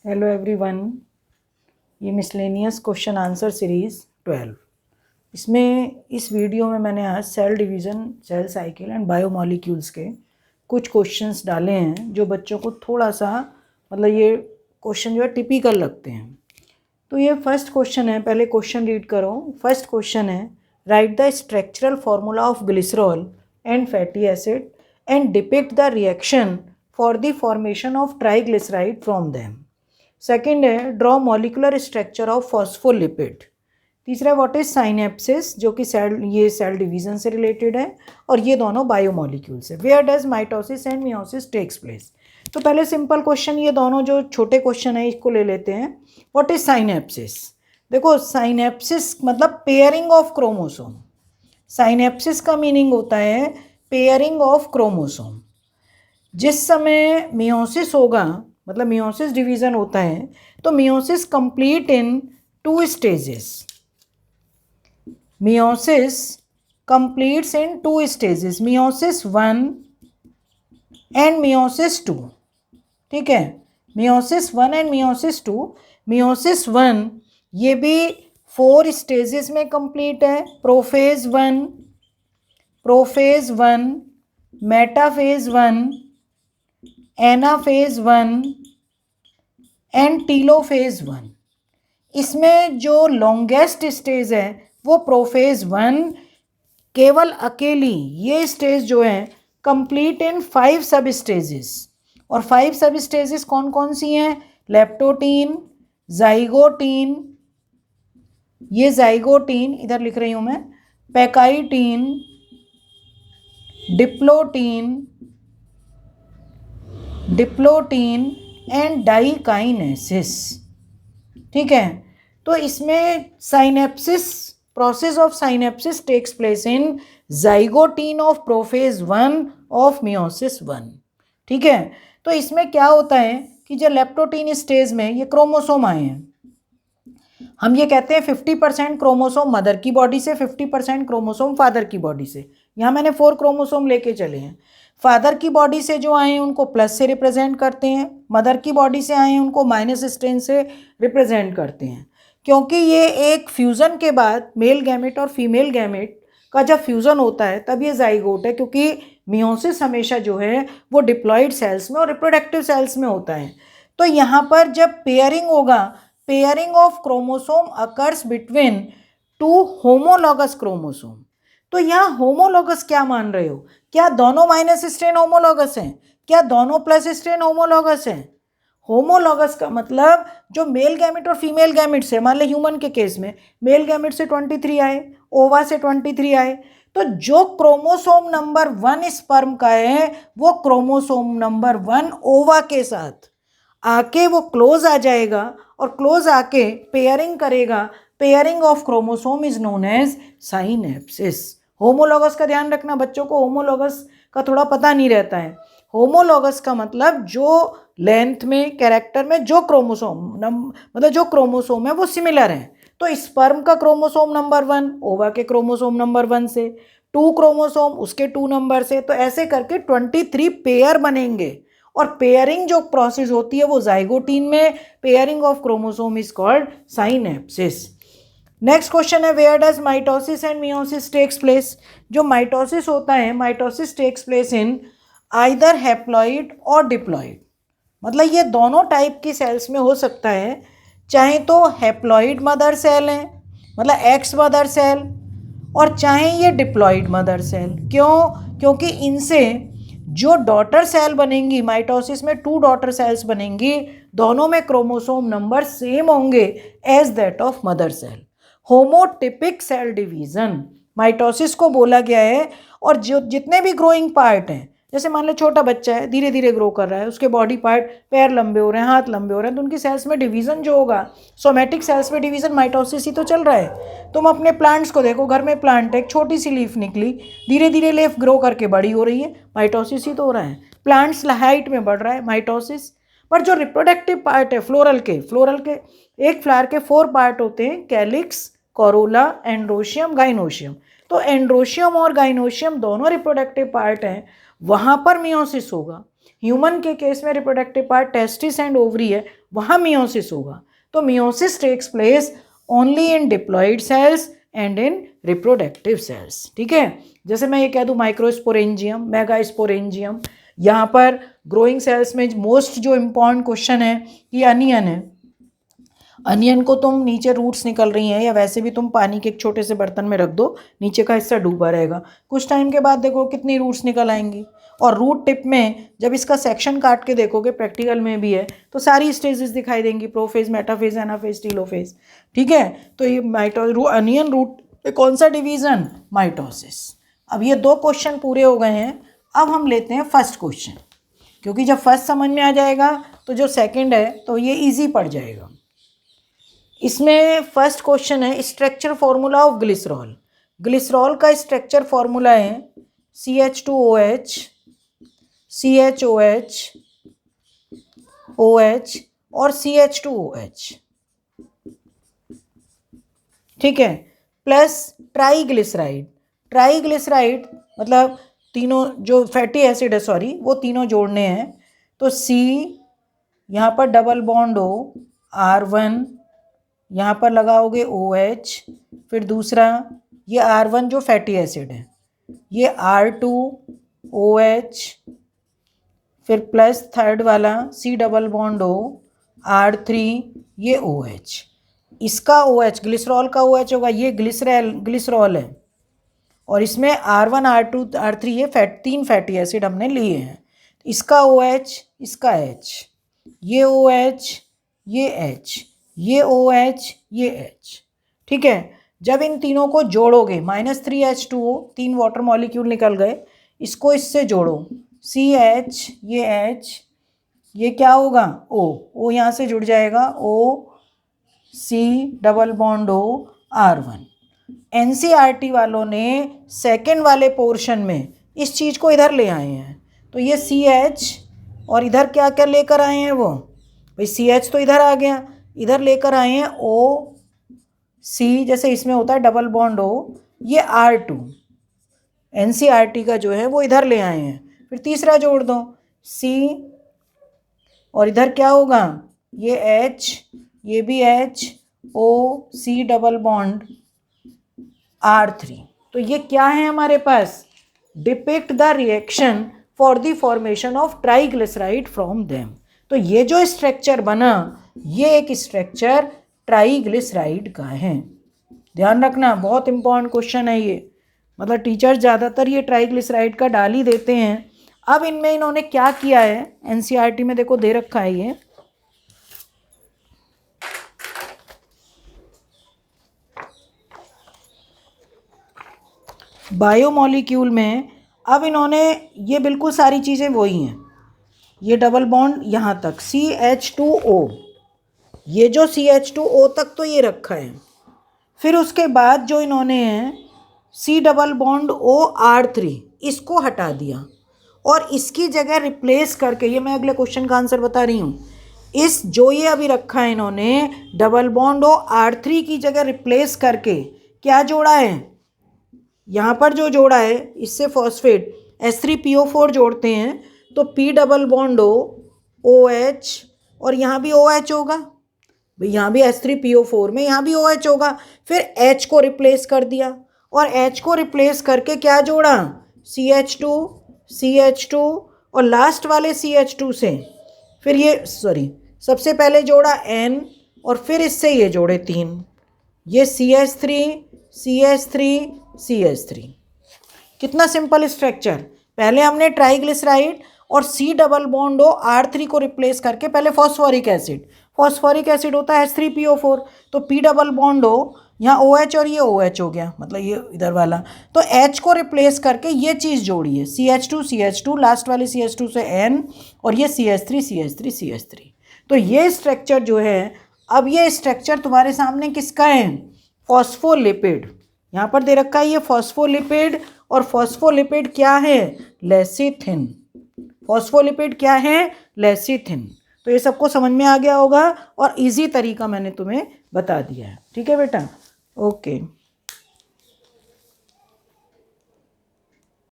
Hello everyone, ये miscellaneous question answer series 12। इसमें इस वीडियो में मैंने आज cell division, cell cycle and biomolecules के कुछ क्वेश्चंस डाले हैं जो बच्चों को थोड़ा सा ये क्वेश्चन जो है टिपिकल लगते हैं। तो ये फर्स्ट क्वेश्चन है, पहले क्वेश्चन रीड करो। फर्स्ट क्वेश्चन है, write the structural formula of glycerol and fatty acid and depict the reaction for the formation of triglyceride from them. Second है, draw molecular structure of phospholipid. तीसरा है, what is synapsis, जो कि ये cell division से related है, और ये दोनों बायोमॉलिक्यूल्स है। Where does mitosis and meiosis takes place. तो पहले सिंपल क्वेश्चन, ये दोनों जो छोटे क्वेश्चन है इसको ले लेते हैं। What is synapsis? देखो, साइनेप्सिस मतलब पेयरिंग ऑफ क्रोमोसोम। साइनेप्सिस का मीनिंग होता है पेयरिंग ऑफ क्रोमोसोम। जिस समय मियोसिस होगा, मतलब मियोसिस डिवीजन होता है, तो meiosis complete in 2 stages. Meiosis completes in 2 stages, meiosis 1 and meiosis 2। ठीक है, मियोसिस 1 एंड मियोसिस 2। मियोसिस 1 ये भी 4 स्टेजेस में कंप्लीट है। Prophase 1, prophase 1, metaphase 1, anaphase 1 and telophase 1। इसमें जो लॉन्गेस्ट स्टेज है वो प्रोफेज 1, केवल अकेली ये स्टेज जो है कंप्लीट इन 5 सब स्टेजेस। और 5 सब स्टेजेस कौन कौन सी हैं? लेप्टोटीन, जाइगोटीन, ये जाइगोटीन इधर लिख रही हूं मैं, pachytene, diplotene, diplotene and diakinesis. ठीक है, तो इसमें synapsis, process of synapsis takes place in zygotene of prophase 1 of meiosis 1। ठीक है, तो इसमें क्या होता है कि जो लेप्टोटीन स्टेज में ये क्रोमोसोम आए हैं, हम ये कहते हैं 50% क्रोमोसोम मदर की बॉडी से, 50% क्रोमोसोम फादर की बॉडी से। यहाँ मैंने 4 क्रोमोसोम लेके चले हैं। फादर की बॉडी से जो आए हैं उनको प्लस से रिप्रेजेंट करते हैं, मदर की बॉडी से आए हैं उनको माइनस स्ट्रेन से रिप्रेजेंट करते हैं। क्योंकि ये एक फ्यूज़न के बाद मेल गैमेट और फीमेल गैमेट का जब फ्यूज़न होता है तब ये जाइगोट है, क्योंकि मियोसिस हमेशा जो है वो डिप्लॉयड सेल्स में और रिप्रोडक्टिव सेल्स में होता है। तो यहाँ पर जब पेयरिंग होगा, pairing of chromosome occurs between 2 homologous chromosome. तो यहाँ होमोलॉगस क्या मान रहे हो? क्या दोनों माइनस स्ट्रेन होमोलॉगस हैं? क्या दोनों प्लस स्ट्रेन होमोलॉगस हैं? होमोलॉगस का मतलब जो मेल गैमेट और फीमेल गैमेट से, मान लो ह्यूमन के केस में मेल गैमेट से 23 आए, ओवा से 23 आए, तो जो क्रोमोसोम नंबर 1 स्पर्म का है वो क्रोमोसोम नंबर 1 ओवा के साथ आके वो क्लोज आ जाएगा, और क्लोज आके पेयरिंग करेगा। Pairing of chromosome is known as synapsis. Homologous का ध्यान रखना, बच्चों को होमोलॉगस का थोड़ा पता नहीं रहता है। होमोलॉगस का मतलब जो लेंथ में, कैरेक्टर में जो क्रोमोसोम मतलब जो क्रोमोसोम है वो सिमिलर है। तो स्पर्म का क्रोमोसोम नंबर 1 ओवा के क्रोमोसोम नंबर 1 से, 2 क्रोमोसोम उसके 2 नंबर से, तो ऐसे करके 23 पेयर बनेंगे। और पेयरिंग जो प्रोसेस होती है वो जाइगोटीन में, pairing of chromosome is called synapsis. Next question है, where does mitosis and meiosis takes place. जो माइटोसिस होता है, mitosis takes place in either haploid और डिप्लॉइड। मतलब ये दोनों टाइप की सेल्स में हो सकता है, चाहे तो हैप्लॉइड मदर सेल है, मतलब एक्स मदर सेल, और चाहे ये डिप्लॉइड मदर सेल। क्यों? क्योंकि इनसे जो डॉटर सेल बनेंगी, माइटोसिस में 2 डॉटर सेल्स बनेंगी, दोनों में क्रोमोसोम नंबर सेम होंगे as that of mother cell. Homotypic cell division mitosis को बोला गया है। और जो जितने भी ग्रोइंग पार्ट हैं, जैसे मान लो छोटा बच्चा है, धीरे धीरे ग्रो कर रहा है, उसके बॉडी पार्ट, पैर लंबे हो रहे हैं, हाथ लंबे हो रहे हैं, तो उनकी सेल्स में डिवीजन जो होगा, सोमेटिक सेल्स में डिवीजन माइटोसिस ही तो चल रहा है। तुम अपने प्लांट्स को देखो, घर में प्लांट है, एक छोटी सी लीफ निकली, धीरे धीरे लीफ ग्रो करके बड़ी हो रही है, माइटोसिस ही तो हो रहा है। प्लांट्स हाइट में बढ़ रहा है, माइटोसिस। पर जो रिप्रोडक्टिव पार्ट है फ्लोरल के एक फ्लावर के 4 पार्ट होते हैं, कैलिक्स, कोरोला, एंड्रोशियम, गाइनोशियम। तो एंड्रोशियम और गाइनोशियम दोनों रिप्रोडक्टिव पार्ट हैं, वहाँ पर मियोसिस होगा। ह्यूमन के केस में reproductive part testis and ovary है, वहाँ मियोसिस होगा। तो meiosis takes place only in diploid cells and in reproductive cells. ठीक है, जैसे मैं ये कह दूँ माइक्रोस्पोरेंजियम, मेगास्पोरेंजियम, यहाँ पर ग्रोइंग सेल्स में मोस्ट जो इम्पॉर्टेंट क्वेश्चन है कि अनियन है। अनियन को तुम नीचे रूट्स निकल रही हैं या वैसे भी तुम पानी के एक छोटे से बर्तन में रख दो, नीचे का हिस्सा डूबा रहेगा, कुछ टाइम के बाद देखो कितनी रूट्स निकल आएंगी। और रूट टिप में जब इसका सेक्शन काट के देखोगे, प्रैक्टिकल में भी है, तो सारी स्टेजेस दिखाई देंगी, प्रोफेज, मेटाफेज, एनाफेज, टीलोफेज। ठीक है, तो ये अनियन रूट कौन सा डिवीजन? माइटोसिस। अब ये 2 क्वेश्चन पूरे हो गए हैं। अब हम लेते हैं फर्स्ट क्वेश्चन, क्योंकि जब फर्स्ट समझ में आ जाएगा तो जो सेकंड है तो ये इजी पड़ जाएगा। इसमें फर्स्ट क्वेश्चन है structure formula of glycerol. Glycerol का स्ट्रक्चर फॉर्मूला है CH2OH, CHOH, OH और CH2OH। ठीक है, प्लस ट्राईग्लिसराइड। ट्राईग्लिसराइड मतलब तीनों जो फैटी एसिड है, सॉरी, वो तीनों जोड़ने हैं। तो C, यहाँ पर डबल बॉन्ड O, R1, यहाँ पर लगाओगे OH, फिर दूसरा ये R1 जो फैटी एसिड है, ये R2 OH, फिर प्लस थर्ड वाला C double bond O, R3 ये OH। इसका OH ग्लिसरॉल का OH होगा, ये ग्लिसरॉल है, और इसमें R1 R2 R3 ये 3 फैटी एसिड हमने लिए हैं। इसका OH, इसका H, ये OH, ये H, ये OH, ये H। ठीक है, जब इन तीनों को जोड़ोगे -3H2O, 3 वाटर मॉलिक्यूल निकल गए, इसको इससे जोड़ो, CH, ये H, ये क्या होगा O यहाँ से जुड़ जाएगा, O C double bond O R1। NCERT वालों ने सेकेंड वाले पोर्शन में इस चीज़ को इधर ले आए हैं, तो ये CH और इधर क्या क्या लेकर आए हैं वो, भाई CH तो इधर आ गया, इधर लेकर आए हैं OC, जैसे इसमें होता है डबल बॉन्ड O, ये R2 NCERT का जो है वो इधर ले आए हैं। फिर तीसरा जोड़ दो C, और इधर क्या होगा, ये H, ये भी H, O C double bond R3। तो ये क्या है हमारे पास, depict the reaction for the formation of triglyceride from them. तो ये जो स्ट्रक्चर बना, ये एक स्ट्रक्चर ट्राईग्लिसराइड का है। ध्यान रखना, बहुत इंपॉर्टेंट क्वेश्चन है ये, मतलब टीचर्स ज़्यादातर ये ट्राईग्लिसराइड का डाल ही देते हैं। अब इनमें इन्होंने क्या किया है, NCERT में देखो दे रखा है ये, बायोमॉलिक्यूल में। अब इन्होंने ये बिल्कुल सारी चीज़ें वही हैं, ये डबल बॉन्ड यहाँ तक CH2O, ये जो CH2O तक तो ये रखा है। फिर उसके बाद जो इन्होंने है C double bond O R3, इसको हटा दिया और इसकी जगह रिप्लेस करके, ये मैं अगले क्वेश्चन का आंसर बता रही हूँ, इस जो ये अभी रखा है इन्होंने डबल बॉन्ड O R3 की जगह रिप्लेस करके क्या जोड़ा है, यहाँ पर जो जोड़ा है इससे फॉस्फेट H3PO4 जोड़ते हैं, तो P double bond O OH, और यहाँ भी OH होगा, भाई यहाँ भी H3PO4 में यहाँ भी OH होगा। फिर H को रिप्लेस कर दिया, और H को रिप्लेस करके क्या जोड़ा, CH2 CH2, और लास्ट वाले CH2 से फिर ये सबसे पहले जोड़ा N, और फिर इससे ये जोड़े 3, ये CH3 CH3 CH3। कितना सिंपल स्ट्रक्चर। पहले हमने ट्राईग्लिसराइड और C double bond O R3 को रिप्लेस करके, पहले फॉस्फोरिक एसिड होता है H3PO4, तो P डबल बॉन्ड O, यहाँ OH और ये OH हो गया, मतलब ये इधर वाला, तो H को रिप्लेस करके ये चीज़ जोड़ी है, CH2 लास्ट वाले CH2 से N, और ये CH3 तो ये स्ट्रक्चर जो है, अब ये स्ट्रक्चर तुम्हारे सामने किसका है, फॉस्फोलिपिड। यहाँ पर दे रखा है ये फॉस्फोलिपिड, और फॉस्फोलिपिड क्या है, लेसिथिन। फॉस्फोलिपिड क्या है, लेसिथिन। तो ये सबको समझ में आ गया होगा, और इजी तरीका मैंने तुम्हें बता दिया है। ठीक है बेटा, ओके।